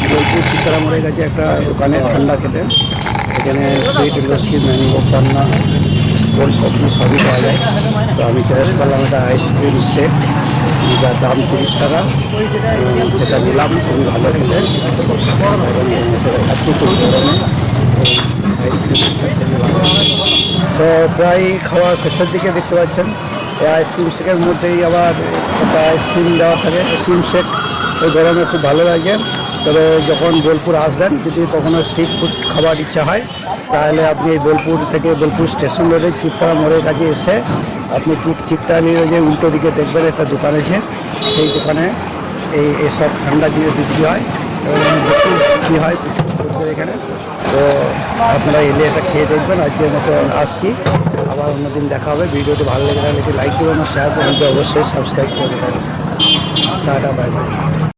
বোলপুর চিত্রামোড়ের কাছে একটা দোকানে ঠান্ডা খেতে। এখানে সুইট লস্যি, ম্যাঙ্গো পান্না, কোল্ড কফি সবই পাওয়া যায়। তো আমি চয়েস করলাম একটা আইসক্রিম শেক, যার দাম 30 টাকা। সেটা নিলাম, খুবই ভালো খেতে এবং সেটা খাচ্ছি খুব গরমে। আইসক্রিম তো প্রায় খাওয়া শেষের দিকে দেখতে পাচ্ছেন। এই আইসক্রিম শেকের মধ্যেই আবার একটা আইসক্রিম দেওয়া থাকে। আইসক্রিম শেক ওই গরমে খুব ভালো লাগে। তবে যখন বোলপুর আসবেন, যদি কখনো স্ট্রিট ফুড খাবার ইচ্ছা হয়, তাহলে আপনি এই বোলপুর থেকে বোলপুর স্টেশন রোডে চিত্রা মোড়ের কাছে এসে আপনি ঠিক চিত্রালি যে উল্টো দিকে দেখবেন একটা দোকান আছে, সেই দোকানে এইসব ঠান্ডা জিনিস বিক্রি হয় এবং প্রচুর বিক্রি হয় এখানে। তো আপনারা এলে এটা খেয়ে দেখবেন। আজকের মতো আসছি, আবার অন্যদিন দেখা হবে। ভিডিওটি ভালো লেগে থাকলে লাইক করবেন, শেয়ার করবেন, অবশ্যই সাবস্ক্রাইব করে দেবেন। Tata, bye bye.